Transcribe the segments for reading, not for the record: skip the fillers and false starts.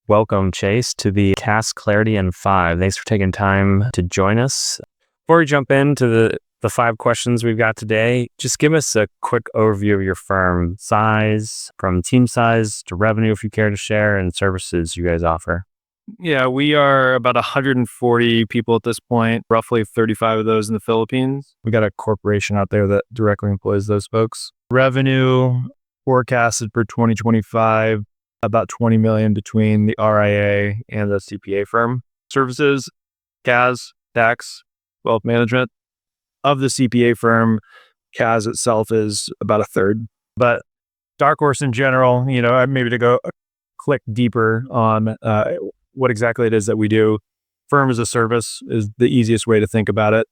Welcome, Chase, to the Cast Clarity in 5. Thanks for taking time to join us. Before we jump into the 5 questions we've got today, just give us a quick overview of your firm size, from team size to revenue, if you care to share, and services you guys offer. Yeah, we are about 140 people at this point, roughly 35 of those in the Philippines. We got a corporation out there that directly employs those folks. Revenue forecasted for 2025, about 20 million between the RIA and the CPA firm. Services, CAS, tax, wealth management. Of the CPA firm, CAS itself is about a third. But Dark Horse in general, maybe to go a click deeper on what exactly it is that we do. Firm as a service is the easiest way to think about it.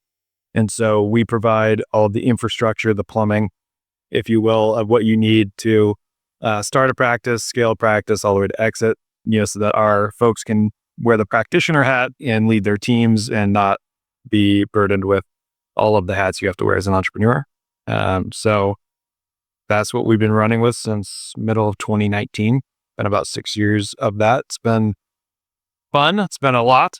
And so we provide all of the infrastructure, the plumbing, if you will, of what you need to start a practice, scale a practice, all the way to exit, so that our folks can wear the practitioner hat and lead their teams and not be burdened with all of the hats you have to wear as an entrepreneur. So that's what we've been running with since middle of 2019. Been about 6 years of that. It's been fun. It's been a lot.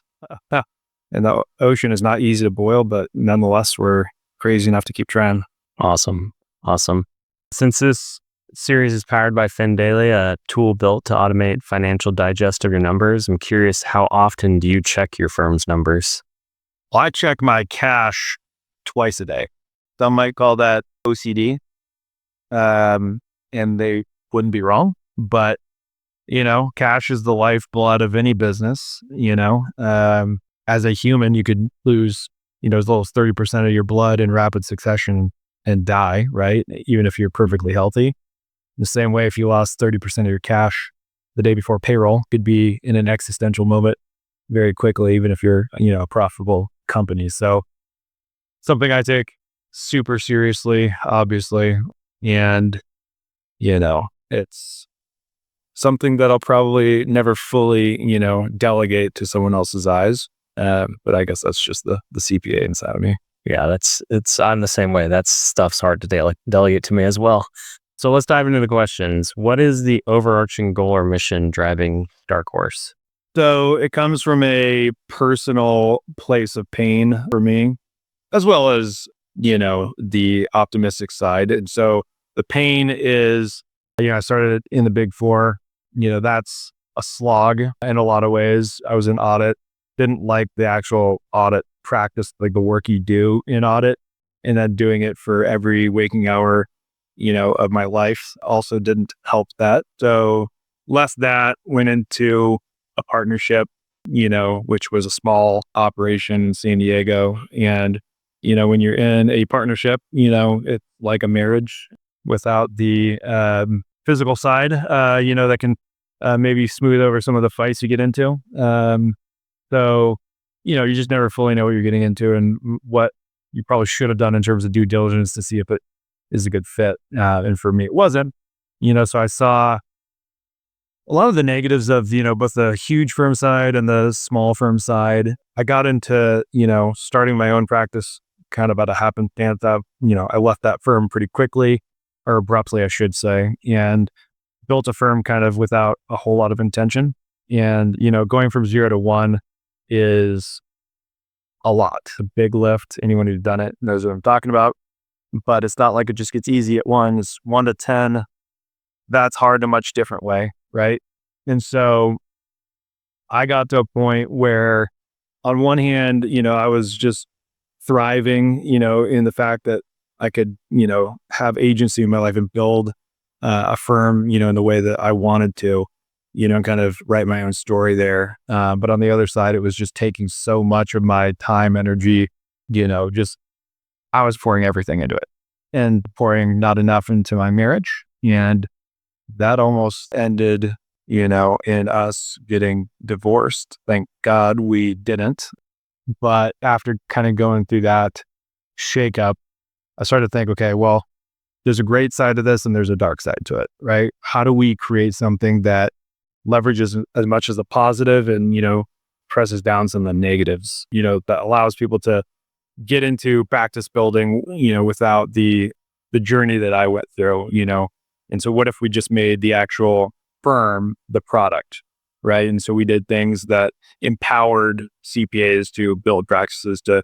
And the ocean is not easy to boil, but nonetheless, we're crazy enough to keep trying. Awesome. Since this series is powered by FinDaily, a tool built to automate financial digest of your numbers, I'm curious, how often do you check your firm's numbers? Well, I check my cash twice a day. Some might call that OCD, and they wouldn't be wrong. But cash is the lifeblood of any business. As a human, you could lose, as little as 30% of your blood in rapid succession and die, right? Even if you're perfectly healthy. The same way, if you lost 30% of your cash the day before payroll, could be in an existential moment very quickly, even if you're, a profitable company. So something I take super seriously, obviously. And, it's something that I'll probably never fully, delegate to someone else's eyes. But I guess that's just the CPA inside of me. Yeah, I'm the same way. That stuff's hard to delegate to me as well. So let's dive into the questions. What is the overarching goal or mission driving Dark Horse? So it comes from a personal place of pain for me, as well as, the optimistic side. And so the pain is, I started in the Big Four. That's a slog in a lot of ways. I was in audit, didn't like the actual audit practice, like the work you do in audit, and then doing it for every waking hour, of my life also didn't help that. So less that, went into a partnership, which was a small operation in San Diego. And, when you're in a partnership, it's like a marriage without the physical side, that can maybe smooth over some of the fights you get into. So, you just never fully know what you're getting into and what you probably should have done in terms of due diligence to see if it is a good fit. And for me, it wasn't, so I saw a lot of the negatives of, both the huge firm side and the small firm side. I got into, starting my own practice kind of out of happenstance. I left that firm pretty quickly, or abruptly, I should say, and built a firm kind of without a whole lot of intention. And, going from 0 to 1 is a lot, a big lift. Anyone who's done it knows what I'm talking about, but it's not like it just gets easy at 1. It's 1 to 10. That's hard in a much different way. Right. And so I got to a point where on one hand, I was just thriving, in the fact that I could, have agency in my life and build a firm, in the way that I wanted to, and kind of write my own story there. But on the other side, it was just taking so much of my time, energy, I was pouring everything into it and pouring not enough into my marriage. And that almost ended, in us getting divorced. Thank God we didn't. But after kind of going through that shakeup, I started to think, okay, well, there's a great side to this and there's a dark side to it, right? How do we create something that leverages as much as the positive and, presses down some of the negatives, that allows people to get into practice building, without the journey that I went through, And so what if we just made the actual firm the product, right? And so we did things that empowered CPAs to build practices to,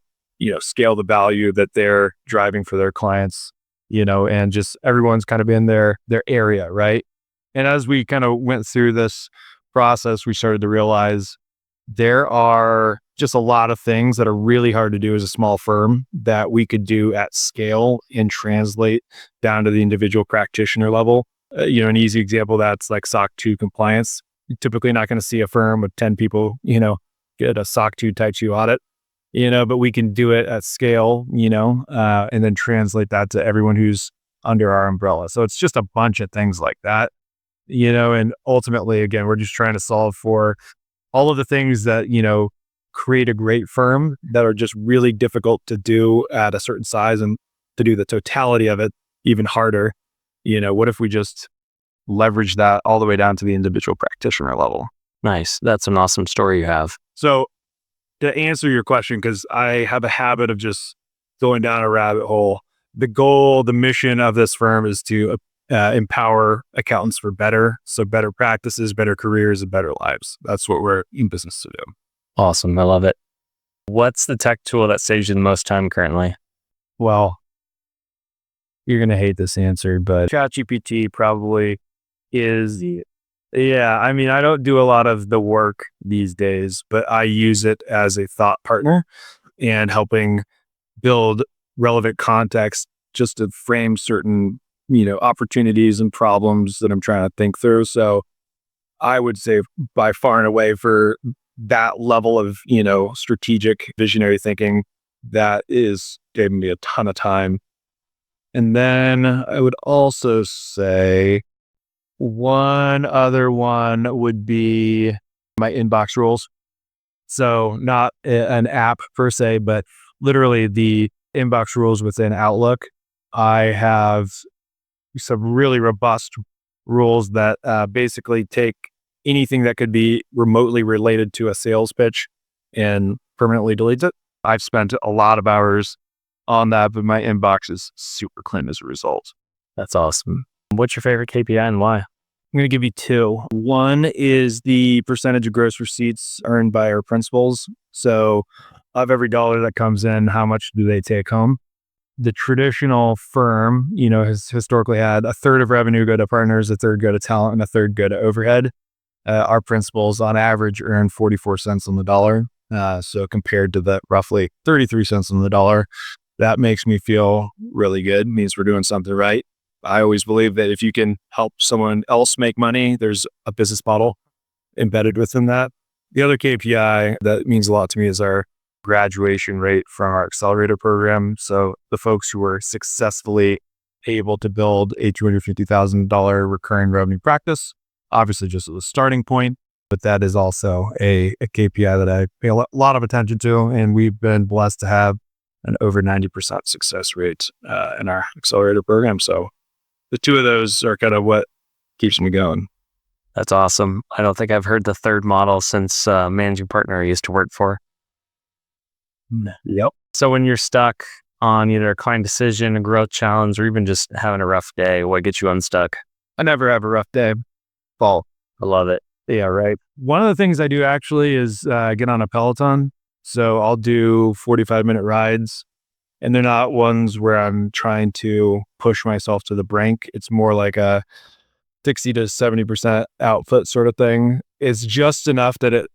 scale the value that they're driving for their clients, and just everyone's kind of in their area, right? And as we kind of went through this process, we started to realize there are just a lot of things that are really hard to do as a small firm that we could do at scale and translate down to the individual practitioner level. An easy example that's like SOC 2 compliance. You're typically not going to see a firm with 10 people, get a SOC 2 type 2 audit, but we can do it at scale, and then translate that to everyone who's under our umbrella. So it's just a bunch of things like that, and ultimately, again, we're just trying to solve for all of the things that, create a great firm that are just really difficult to do at a certain size, and to do the totality of it even harder. What if we just leverage that all the way down to the individual practitioner level? Nice. That's an awesome story you have. So to answer your question, because I have a habit of just going down a rabbit hole, the goal, the mission of this firm is to empower accountants for better practices, better careers, and better lives. That's what we're in business to do. Awesome. I love it. What's the tech tool that saves you the most time currently? Well, you're going to hate this answer, but ChatGPT probably is. Yeah. I mean, I don't do a lot of the work these days, but I use it as a thought partner and helping build relevant context just to frame certain, opportunities and problems that I'm trying to think through. So I would say by far and away, for that level of, strategic visionary thinking, that is saving me a ton of time. And then I would also say one other one would be my inbox rules. So not an app per se, but literally the inbox rules within Outlook. I have some really robust rules that basically take anything that could be remotely related to a sales pitch and permanently deletes it. I've spent a lot of hours on that, but my inbox is super clean as a result. That's awesome. What's your favorite KPI and why? I'm going to give you two. One is the percentage of gross receipts earned by our principals. So of every dollar that comes in, how much do they take home? The traditional firm, has historically had a third of revenue go to partners, a third go to talent, and a third go to overhead. Our principals on average earn 44 cents on the dollar. So compared to the roughly 33 cents on the dollar, that makes me feel really good. It means we're doing something right. I always believe that if you can help someone else make money, there's a business model embedded within that. The other KPI that means a lot to me is our graduation rate from our accelerator program. So the folks who were successfully able to build a $250,000 recurring revenue practice, obviously just as a starting point, but that is also a KPI that I pay a lot of attention to. And we've been blessed to have an over 90% success rate in our accelerator program. So the two of those are kind of what keeps me going. That's awesome. I don't think I've heard the third model since managing partner I used to work for. Yep. So when you're stuck on either a client decision, a growth challenge, or even just having a rough day, what gets you unstuck? I never have a rough day. Paul. I love it. Yeah, right. One of the things I do actually is get on a Peloton. So I'll do 45-minute rides, and they're not ones where I'm trying to push myself to the brink. It's more like a 60 to 70% output sort of thing. It's just enough that it,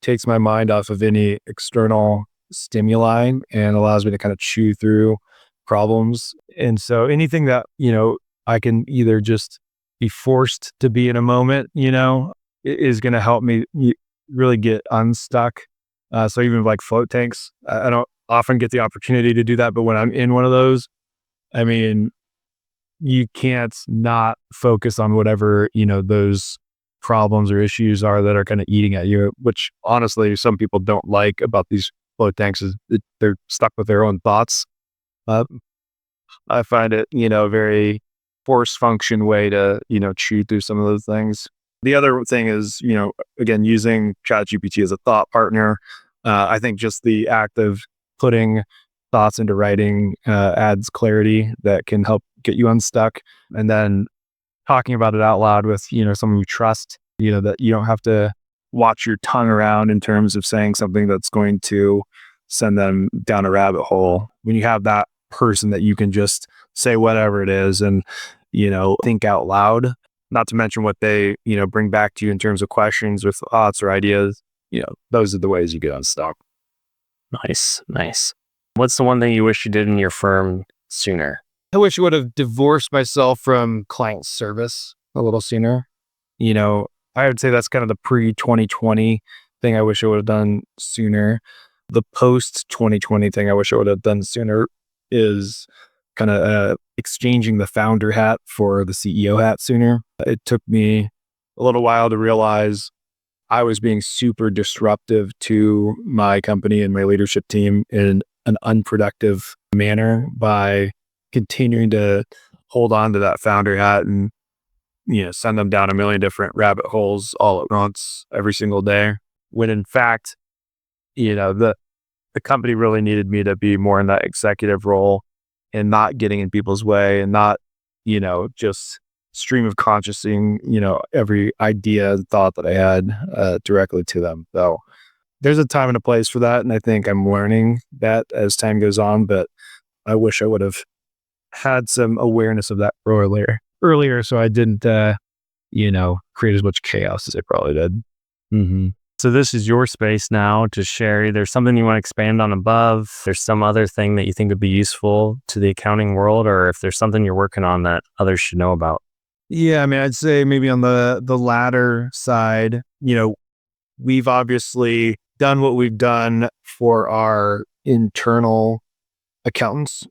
takes my mind off of any external stimuli and allows me to kind of chew through problems. And so anything that, I can either just be forced to be in a moment, is going to help me really get unstuck. So even like float tanks, I don't often get the opportunity to do that, but when I'm in one of those, I mean, you can't not focus on whatever, those problems or issues are that are kind of eating at you, which honestly, some people don't like about these float tanks is that they're stuck with their own thoughts. I find it, a very force function way to, chew through some of those things. The other thing is, again, using ChatGPT as a thought partner. I think just the act of putting thoughts into writing adds clarity that can help get you unstuck. And then talking about it out loud with, someone you trust, that you don't have to watch your tongue around in terms of saying something that's going to send them down a rabbit hole. When you have that person that you can just say whatever it is and, think out loud, not to mention what they, bring back to you in terms of questions with thoughts or ideas, those are the ways you get unstuck. Nice. What's the one thing you wish you did in your firm sooner? I wish I would have divorced myself from client service a little sooner. I would say that's kind of the pre-2020 thing I wish I would have done sooner. The post-2020 thing I wish I would have done sooner is kind of exchanging the founder hat for the CEO hat sooner. It took me a little while to realize I was being super disruptive to my company and my leadership team in an unproductive manner by continuing to hold on to that founder hat and send them down a million different rabbit holes all at once every single day. When in fact, the company really needed me to be more in that executive role and not getting in people's way and not, just stream of consciousing, every idea and thought that I had directly to them. So there's a time and a place for that. And I think I'm learning that as time goes on, but I wish I would have had some awareness of that earlier so I didn't, create as much chaos as I probably did. Mm-hmm. So this is your space now to share. There's something you want to expand on above. There's some other thing that you think would be useful to the accounting world, or if there's something you're working on that others should know about. Yeah, I mean, I'd say maybe on the latter side, we've obviously done what we've done for our internal accountants.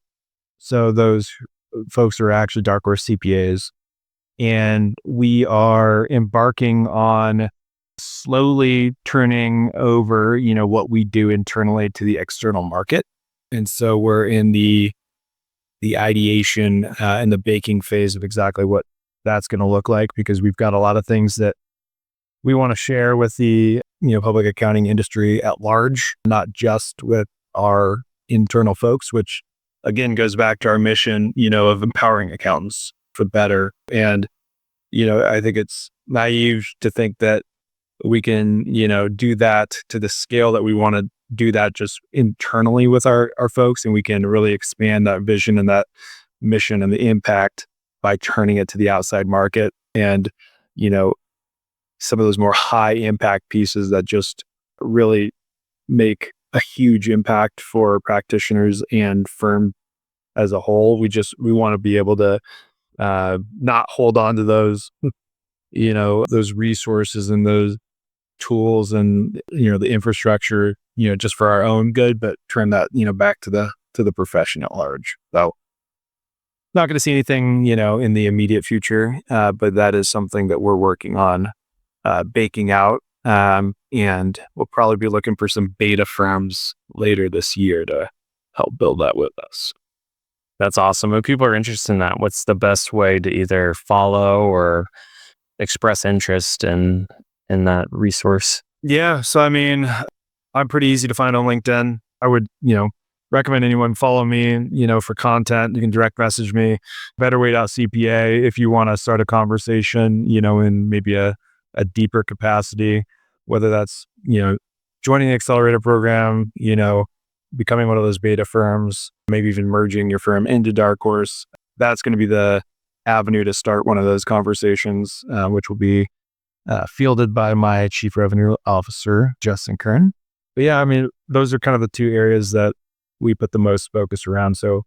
So those folks are actually Dark Horse CPAs. And we are embarking on slowly turning over, what we do internally to the external market. And so we're in the ideation and the baking phase of exactly what that's going to look like, because we've got a lot of things that we want to share with the, public accounting industry at large, not just with our internal folks, which again goes back to our mission, of empowering accountants for better. And, I think it's naive to think that we can, do that to the scale that we want to do that just internally with our folks. And we can really expand that vision and that mission and the impact by turning it to the outside market. And, some of those more high impact pieces that just really make a huge impact for practitioners and firm as a whole. We want to be able to not hold on to those, those resources and those tools and, the infrastructure, just for our own good, but turn that, back to the profession at large. So not going to see anything, in the immediate future, but that is something that we're working on baking out. And we'll probably be looking for some beta firms later this year to help build that with us. That's awesome. If people are interested in that, what's the best way to either follow or express interest in that resource? Yeah. So, I mean, I'm pretty easy to find on LinkedIn. I would, recommend anyone follow me, for content. You can direct message me, abetterway.cpa if you want to start a conversation, in maybe a deeper capacity, whether that's, joining the accelerator program, becoming one of those beta firms, maybe even merging your firm into Dark Horse. That's going to be the avenue to start one of those conversations, which will be fielded by my Chief Revenue Officer, Justin Kern. But yeah, I mean, those are kind of the two areas that we put the most focus around. So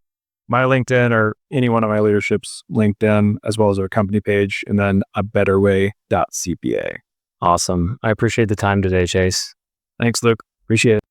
my LinkedIn or any one of my leadership's LinkedIn, as well as our company page, and then abetterway.cpa. Awesome. I appreciate the time today, Chase. Thanks, Luke. Appreciate it.